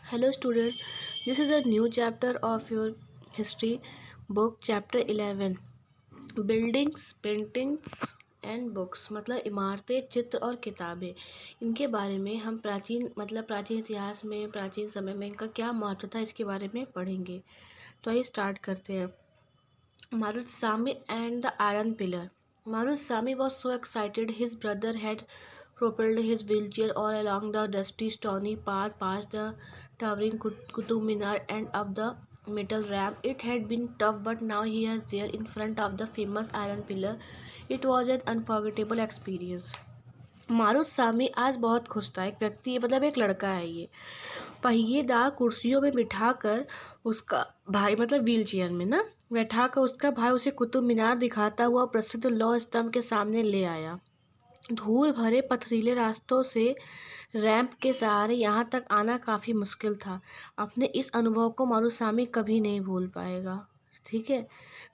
Hello student, this is a new chapter of your history book chapter 11 buildings paintings and books मतलब इमारतें चित्र और किताबें। इनके बारे में हम प्राचीन इतिहास में प्राचीन समय में इनका क्या महत्व था इसके बारे में पढ़ेंगे। तो आइए स्टार्ट करते हैं। Marusami and the iron pillar. Marusami was so excited his brother had propelled his wheelchair all along the dusty stony path past the towering Qutub Minar and up the metal ramp. It had been tough, but now he was there in front of the famous iron pillar. It was an unforgettable experience. मारुतसामी आज बहुत खुश था। एक व्यक्ति मतलब एक लड़का है ये, पहिएदार कुर्सियों में बिठाकर उसका भाई मतलब व्हील चेयर में ना बैठाकर उसका भाई उसे कुतुब मीनार दिखाता हुआ प्रसिद्ध लौह स्तंभ के सामने ले आया। धूल भरे पथरीले रास्तों से रैंप के सहारे यहाँ तक आना काफ़ी मुश्किल था। अपने इस अनुभव को मारुतसामी कभी नहीं भूल पाएगा। ठीक है,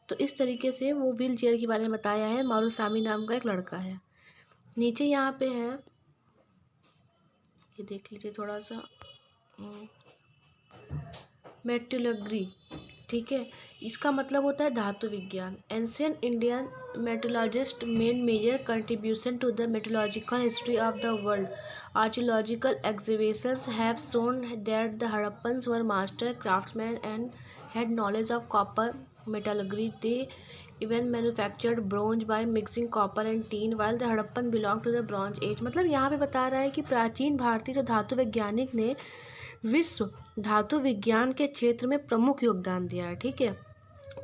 तो इस तरीके से वो व्हील चेयर के बारे में बताया है। मारुतसामी नाम का एक लड़का है। नीचे यहाँ पे है, ये देख लीजिए थोड़ा सा, मेटलर्जी। ठीक है, इसका मतलब होता है धातु विज्ञान। Ancient Indian metallurgist made major contribution to the metallurgical history of the world. Archaeological exhibitions have shown that the Harappans were master craftsman and had knowledge of copper metallurgy. They even manufactured bronze by mixing copper and tin while the Harappan belong to the bronze age। मतलब यहाँ पे बता रहा है कि प्राचीन भारतीय जो धातु वैज्ञानिक ने विश्व धातु विज्ञान के क्षेत्र में प्रमुख योगदान दिया है। ठीक है,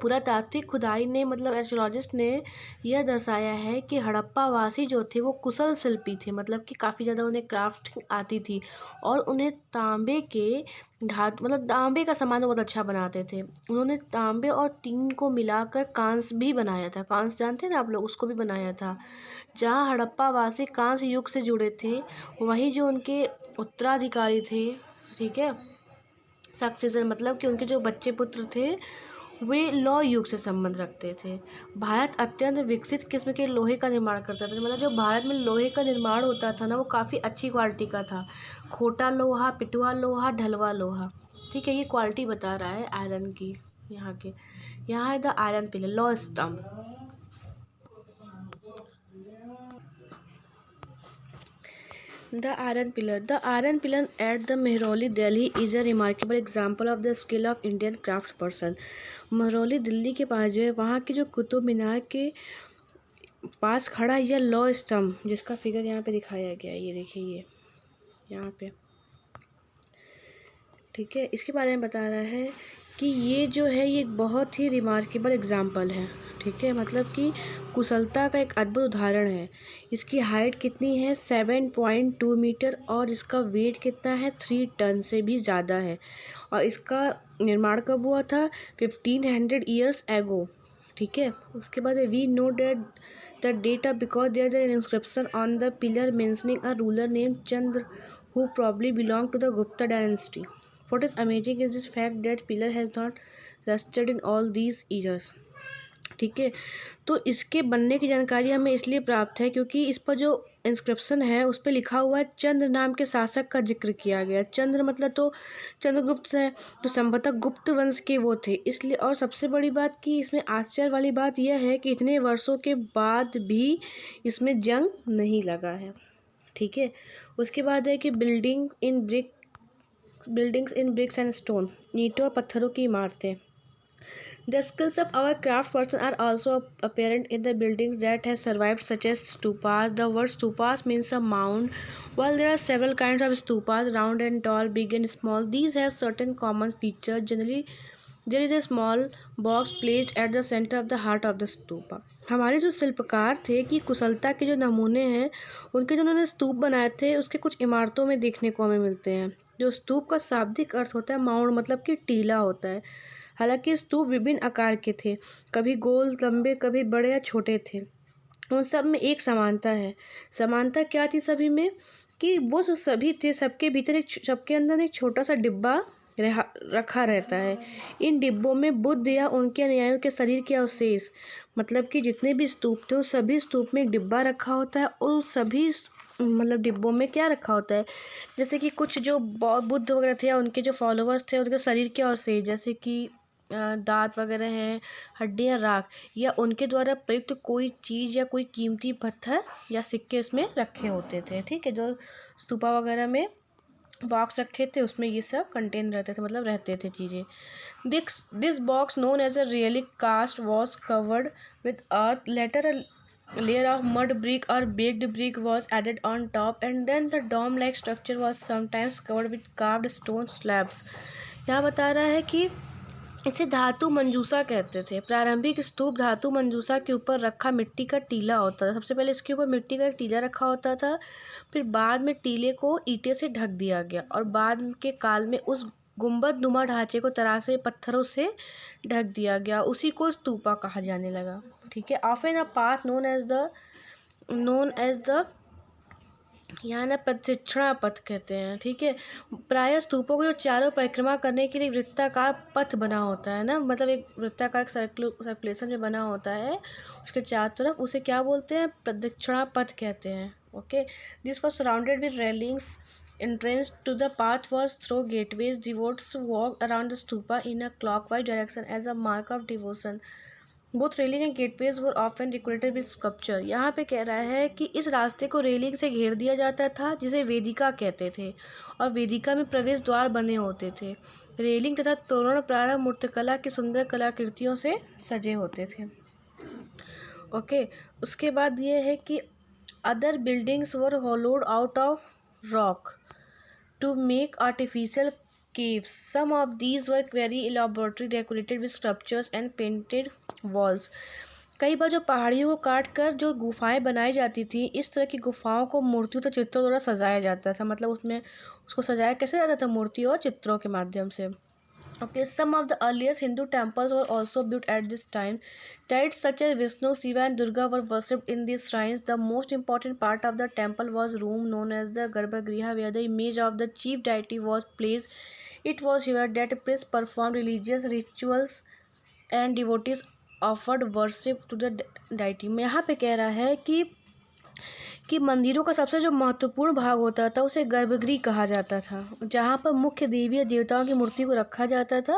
पुरातात्विक खुदाई ने मतलब आर्कियोलॉजिस्ट ने यह दर्शाया है कि हड़प्पा वासी जो थे वो कुशल शिल्पी थे, मतलब कि काफ़ी ज़्यादा उन्हें क्राफ्ट आती थी और उन्हें तांबे के तांबे का सामान बहुत अच्छा बनाते थे। उन्होंने तांबे और टीन को मिलाकर कांस भी बनाया था। कांस जानते हैं ना आप लोग, उसको भी बनाया था। जहाँ हड़प्पा वासी कांस्य युग से जुड़े थे, वहीं जो उनके उत्तराधिकारी थे, ठीक है, सक्सेसर मतलब कि उनके जो बच्चे पुत्र थे वे लौह युग से संबंध रखते थे। भारत अत्यंत विकसित किस्म के लोहे का निर्माण करता था। मतलब जो भारत में लोहे का निर्माण होता था ना, वो काफ़ी अच्छी क्वालिटी का था। खोटा लोहा, पिटवा लोहा, ढलवा लोहा। ठीक है, ये क्वालिटी बता रहा है आयरन की। यहाँ है द आयरन पिलर, लौह स्तंभ। The Iron Pillar. The Iron Pillar at the Mehrauli, Delhi is a remarkable example of the skill of Indian craftsperson. Mehrauli Delhi के पास जो है, वहाँ के जो कुतुब मीनार के पास खड़ा यह लौह स्तंभ, जिसका फिगर यहाँ पे दिखाया गया है, ये देखिए ये यहाँ पे। ठीक है, इसके बारे में बता रहा है कि ये जो है ये एक बहुत ही रिमार्केबल एग्जाम्पल है। ठीक है, मतलब कि कुशलता का एक अद्भुत उदाहरण है। इसकी हाइट कितनी है, 7.2 मीटर, और इसका वेट कितना है, 3 टन से भी ज़्यादा है। और इसका निर्माण कब हुआ था, 1500 ईयर्स एगो। ठीक है, उसके बाद we know that the data because there is an inscription on the pillar mentioning a ruler name Chandra who probably belonged to the Gupta dynasty. What is amazing is this fact that pillar has not rusted in all these years. ठीक है, तो इसके बनने की जानकारी हमें इसलिए प्राप्त है क्योंकि इस पर जो इंस्क्रिप्शन है उस पर लिखा हुआ है चंद्र नाम के शासक का जिक्र किया गया। चंद्र मतलब तो चंद्रगुप्त है, तो संभवतः गुप्त वंश के वो थे इसलिए। और सबसे बड़ी बात कि इसमें आश्चर्य वाली बात यह है कि इतने वर्षों के बाद भी इसमें जंग नहीं लगा है। ठीक है, उसके बाद है कि buildings in bricks and stone, ईंटों और पत्थरों की इमारतें। The skills of our craft person are also apparent in the buildings that have survived, such as stupas. The word stupas means a mound. While there are several kinds of stupas, round and tall, big and small, these have certain common features. Generally, there is a small box placed at the center of the heart of the stupa. हमारे जो शिल्पकार थे कि कुशलता के जो नमूने हैं उनके जो उन्होंने स्तूप बनाए थे उसके कुछ इमारतों में देखने को हमें मिलते हैं। जो स्तूप का शाब्दिक अर्थ होता है माउंड, मतलब कि टीला होता है। हालांकि स्तूप विभिन्न आकार के थे, कभी गोल, लंबे, कभी बड़े या छोटे थे। उन सब में एक समानता है। समानता क्या थी सभी में, कि वो जो सभी थे सबके भीतर सबके अंदर एक छोटा सा डिब्बा रखा रहता है। इन डिब्बों में बुद्ध या उनके अनुयायियों के शरीर के अवशेष, मतलब कि जितने भी स्तूप थे उस सभी स्तूप में एक डिब्बा रखा होता है और सभी मतलब डिब्बों में क्या रखा होता है, जैसे कि कुछ जो बुद्ध वगैरह थे या उनके जो फॉलोअर्स थे उनके शरीर के और से जैसे कि दांत वगैरह हैं, हड्डियाँ, राख या उनके द्वारा प्रयुक्त कोई चीज़ या कोई कीमती पत्थर या सिक्के इसमें रखे होते थे। ठीक है, जो स्तूपा वगैरह में बॉक्स रखे थे उसमें ये सब कंटेन रहते थे, मतलब रहते थे चीज़ें। This box known as a relic cast was covered with earth. Later a layer of mud brick or baked brick was added on top, and then the dome-like structure was sometimes covered with carved stone slabs. यहाँ बता रहा है कि इसे धातु मंजूसा कहते थे। प्रारंभिक स्तूप धातु मंजूसा के ऊपर रखा मिट्टी का टीला होता था। सबसे पहले इसके ऊपर मिट्टी का एक टीला रखा होता था, फिर बाद में टीले को ईंटे से ढक दिया गया और बाद के काल में उस गुंबद नुमा ढांचे को तरासे पत्थरों से ढक दिया गया, उसी को स्तूपा कहा जाने लगा। ठीक है, often a path known as the यहाँ ना प्रदक्षिणा पथ कहते हैं। ठीक है, प्रायः स्तूपों को जो चारों परिक्रमा करने के लिए वृत्ताकार पथ बना होता है ना, मतलब एक वृत्ताकार सर्कुलेशन में बना होता है उसके चारों तरफ, उसे क्या बोलते हैं, प्रदक्षिणा पथ कहते हैं। Okay, this was surrounded with railings. Entrance to the path was through gateways. Devotees walked around the stupa in a clockwise direction as a mark of devotion. Both railing and gateways were often decorated with sculpture. यहाँ पे कह रहा है कि इस रास्ते को railing से घेर दिया जाता था जिसे वेदिका कहते थे, और वेदिका में प्रवेश द्वार बने होते थे। रेलिंग तथा तोरण प्रारंभ मूर्तिकला की सुंदर कलाकृतियों से सजे होते थे। ओके, उसके बाद ये है कि other buildings were होलोड out of rock to make artificial caves. Some of these were very elaborately decorated with sculptures and painted walls. कई बार जो पहाड़ियों को काट कर जो गुफाएं बनाई जाती थी, इस तरह की गुफाओं को मूर्तियों तथा चित्रों द्वारा सजाया जाता था, मतलब उसमें उसको सजाया कैसे जाता था, मूर्तियों और चित्रों के माध्यम से। Okay, some of the earliest Hindu temples were also built at this time. Deities such as Vishnu, Shiva, and Durga were worshipped in these shrines. The most important part of the temple was a room known as the Garbhagriha, where the image of the chief deity was placed. It was here that priests performed religious rituals and devotees offered worship to the deity. में यहाँ पे कह रहा है कि मंदिरों का सबसे जो महत्वपूर्ण भाग होता था उसे गर्भगृह कहा जाता था, जहाँ पर मुख्य देवी या देवताओं की मूर्ति को रखा जाता था,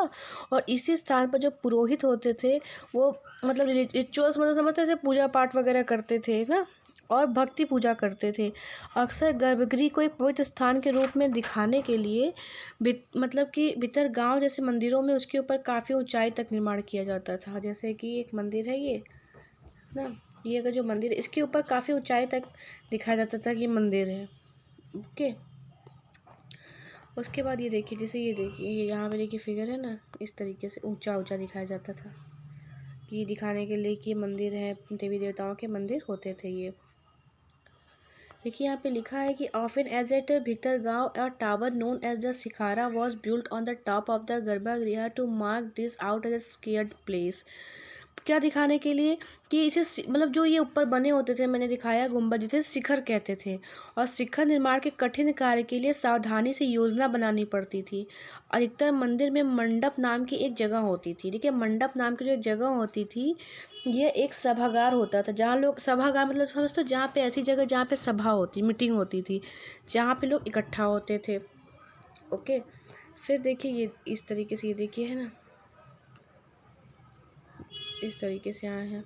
और इसी स्थान पर जो पुरोहित होते थे वो मतलब रिचुअल्स मतलब समझते थे, पूजा पाठ वगैरह करते थे ना, और भक्ति पूजा करते थे। अक्सर गर्भगृह को एक पवित्र स्थान के रूप में दिखाने के लिए मतलब कि भीतर गांव जैसे मंदिरों में उसके ऊपर काफ़ी ऊंचाई तक निर्माण किया जाता था। जैसे कि एक मंदिर है ये ना, ये अगर जो मंदिर है इसके ऊपर काफ़ी ऊंचाई तक दिखाया जाता था कि मंदिर है। ओके, उसके बाद ये देखिए, जैसे ये देखिए, ये यहाँ पे देखिए फिगर है ना, इस तरीके से ऊंचा ऊंचा दिखाया जाता था कि दिखाने के लिए कि ये मंदिर है, देवी देवताओं के मंदिर होते थे ये। देखिए यहाँ पे लिखा है कि often as at Bhitargaon a tower known as the shikhara was built on the top of the garbhagriha to mark this out as a sacred place. क्या दिखाने के लिए कि इसे मतलब जो ये ऊपर बने होते थे, मैंने दिखाया गुंबद, जिसे शिखर कहते थे, और शिखर निर्माण के कठिन कार्य के लिए सावधानी से योजना बनानी पड़ती थी। अधिकतर मंदिर में मंडप नाम की एक जगह होती थी। देखिए, मंडप नाम की जो एक जगह होती थी, यह एक सभागार होता था जहाँ लोग, सभागार मतलब समझते हो, जहाँ पे ऐसी जगह जहाँ पे सभा होती, मीटिंग होती थी, जहाँ पे लोग इकट्ठा होते थे। ओके, फिर देखिए ये इस तरीके से, ये देखिए है ना, इस तरीके से आए हैं।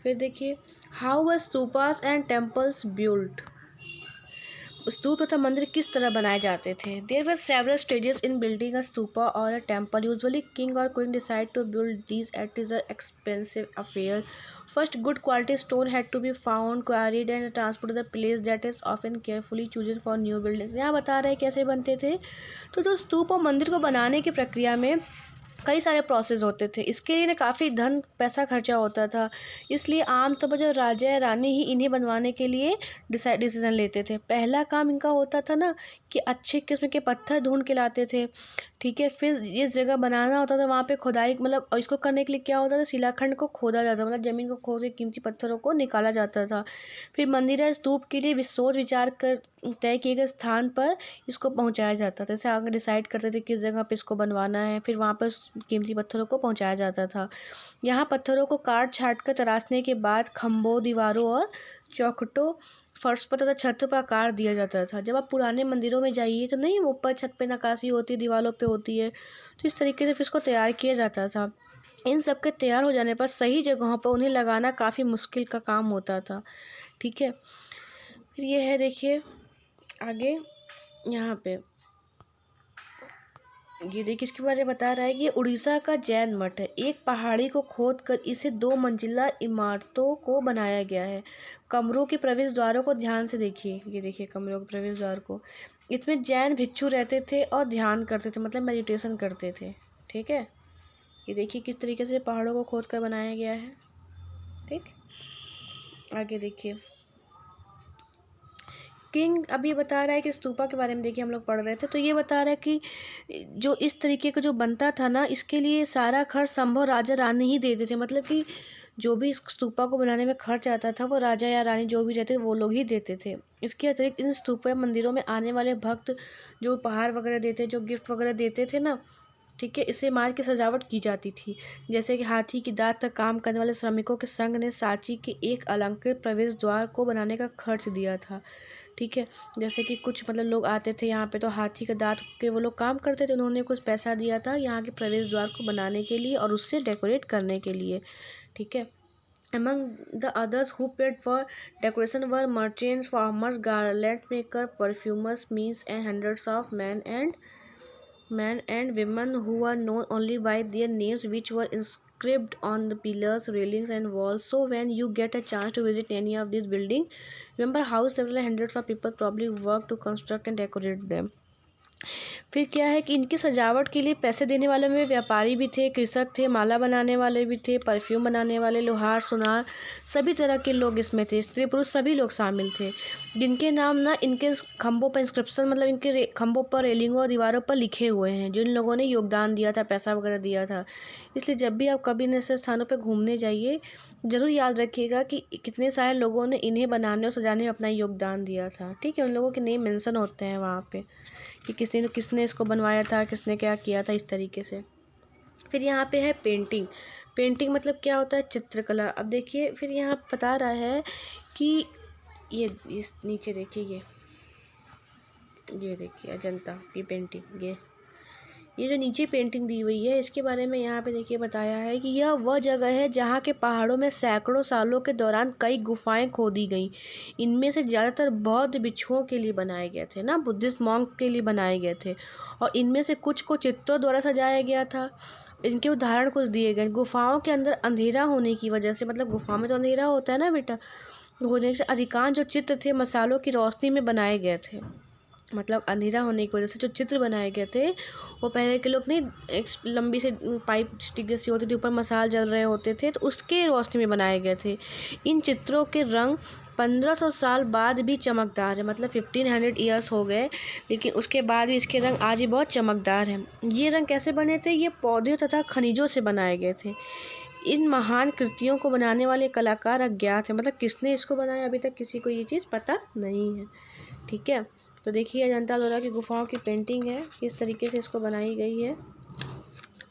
फिर देखिए, how were stupas and temples built. स्तूप तथा मंदिर किस तरह बनाए जाते थे। There were several stages in building a stupa और अ टेम्पल. यूजुअली किंग और queen decide to build these it is a expensive affair. First good quality stone had to be found, quarried and transport the place that is often carefully chosen for new buildings. यहाँ बता रहे हैं कैसे बनते थे। तो जो स्तूप और मंदिर को बनाने की प्रक्रिया में कई सारे प्रोसेस होते थे। इसके लिए काफ़ी धन पैसा खर्चा होता था, इसलिए आमतौर पर जो राजा या रानी ही इन्हें बनवाने के लिए डिसीजन लेते थे। पहला काम इनका होता था ना कि अच्छे किस्म के पत्थर ढूंढ के लाते थे। ठीक है, फिर जिस जगह बनाना होता था वहाँ पे खुदाई, मतलब इसको करने के लिए क्या होता था, शिलाखंड को खोदा जाता, मतलब ज़मीन को खोद के कीमती पत्थरों को निकाला जाता था। फिर मंदिर या स्तूप के लिए सोच विचार कर तय किए गए स्थान पर इसको पहुंचाया जाता था। जैसे आगे डिसाइड करते थे किस जगह पे इसको बनवाना है, फिर वहाँ पर कीमती पत्थरों को पहुंचाया जाता था। यहाँ पत्थरों को काट छाट कर तराशने के बाद खम्भों, दीवारों और चौखटों फर्श पर तथा छत पर आकार दिया जाता था। जब आप पुराने मंदिरों में जाइए तो नहीं, ऊपर छत पे नक्काशी होती है, दीवारों पे होती है, तो इस तरीके से फिर इसको तैयार किया जाता था। इन सब के तैयार हो जाने पर सही जगहों पर उन्हें लगाना काफ़ी मुश्किल का काम होता था। ठीक है, फिर ये है देखिए आगे यहाँ पे, ये देखिए इसके बारे में बता रहा है कि ये उड़ीसा का जैन मठ है। एक पहाड़ी को खोद कर इसे 2 मंजिला इमारतों को बनाया गया है। कमरों के प्रवेश द्वारों को ध्यान से देखिए, ये देखिए कमरों के प्रवेश द्वार को। इसमें जैन भिक्षु रहते थे और ध्यान करते थे, मतलब मेडिटेशन करते थे। ठीक है, ये देखिए किस तरीके से पहाड़ों को खोद कर बनाया गया है। ठीक, आगे देखिए किंग अब ये बता रहा है कि स्तूपा के बारे में देखिए हम लोग पढ़ रहे थे, तो ये बता रहा है कि जो इस तरीके का जो बनता था ना, इसके लिए सारा खर्च संभव राजा रानी ही देते थे। मतलब कि जो भी इस स्तूपा को बनाने में खर्च आता था वो राजा या रानी जो भी रहते वो लोग ही देते थे। इसके अतिरिक्त इन स्तूपा मंदिरों में आने वाले भक्त जो उपहार वगैरह देते, जो गिफ्ट वगैरह देते थे ना, ठीक है, इससे मार्ग की सजावट की जाती थी। जैसे कि हाथी की दांत तक काम करने वाले श्रमिकों के संघ ने सांची के एक अलंकृत प्रवेश द्वार को बनाने का खर्च दिया था। ठीक है, जैसे कि कुछ मतलब लोग आते थे यहाँ पे तो हाथी का दांत के वो लोग काम करते थे, उन्होंने कुछ पैसा दिया था यहाँ के प्रवेश द्वार को बनाने के लिए और उससे डेकोरेट करने के लिए। ठीक है, Among the others who paid for decoration were merchants, farmers, garland maker, perfumers, smiths, and hundreds of men and women who are known only by their names, which were inscribed on the pillars, railings, and walls. So when you get a chance to visit any of these buildings, remember how several hundreds of people probably worked to construct and decorate them. फिर क्या है कि इनकी सजावट के लिए पैसे देने वालों में व्यापारी भी थे, कृषक थे, माला बनाने वाले भी थे, परफ्यूम बनाने वाले, लोहार, सुनार, सभी तरह के लोग इसमें थे, स्त्री पुरुष सभी लोग शामिल थे, जिनके नाम ना इनके खंभों पर इंस्क्रिप्शन, मतलब इनके खंभों पर, रेलिंगों और दीवारों पर लिखे हुए हैं, जिन लोगों ने योगदान दिया था, पैसा वगैरह दिया था। इसलिए जब भी आप कभी ऐसे स्थानों पर घूमने जाइए, ज़रूर याद रखिएगा कि कितने सारे लोगों ने इन्हें बनाने और सजाने में अपना योगदान दिया था। ठीक है, उन लोगों के नेम मेंशन होते हैं वहाँ पे कि किसने इसको बनवाया था, किसने क्या किया था, इस तरीके से। फिर यहाँ पे है पेंटिंग। पेंटिंग मतलब क्या होता है, चित्रकला। अब देखिए फिर यहाँ बता रहा है कि ये इस नीचे देखिए ये देखिए अजंता की पेंटिंग, ये जो नीचे पेंटिंग दी हुई है इसके बारे में यहाँ पे देखिए बताया है कि यह वह जगह है जहाँ के पहाड़ों में सैकड़ों सालों के दौरान कई गुफाएं खोदी गईं। इनमें से ज़्यादातर बौद्ध भिक्षुओं के लिए बनाए गए थे ना, बुद्धिस्ट मॉन्क के लिए बनाए गए थे, और इनमें से कुछ को चित्रों द्वारा सजाया गया था। इनके उदाहरण कुछ दिए गए। गुफाओं के अंदर अंधेरा होने की वजह से, मतलब गुफा में तो अंधेरा होता है ना बेटा, होने से अधिकांश जो चित्र थे मसालों की रोशनी में बनाए गए थे। मतलब अंधेरा होने की वजह से जो चित्र बनाए गए थे वो पहले के लोग नहीं, एक लंबी से पाइप स्टिक जैसी होती थी, ऊपर मसाल जल रहे होते थे, तो उसके रोशनी में बनाए गए थे। इन चित्रों के रंग 1500 साल बाद भी चमकदार है, मतलब 1500 ईयर्स हो गए, लेकिन उसके बाद भी इसके रंग आज भी बहुत चमकदार हैं। ये रंग कैसे बने थे, ये पौधों तथा खनिजों से बनाए गए थे। इन महान कृतियों को बनाने वाले कलाकार अज्ञात हैं, मतलब किसने इसको बनाया अभी तक किसी को ये चीज़ पता नहीं है। ठीक है, तो देखिए अजंता एलोरा की गुफाओं की पेंटिंग है, किस तरीके से इसको बनाई गई है।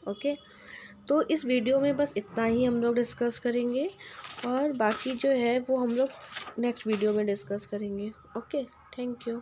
ओके, तो इस वीडियो में बस इतना ही हम लोग डिस्कस करेंगे, और बाकी जो है वो हम लोग नेक्स्ट वीडियो में डिस्कस करेंगे। Okay, thank you.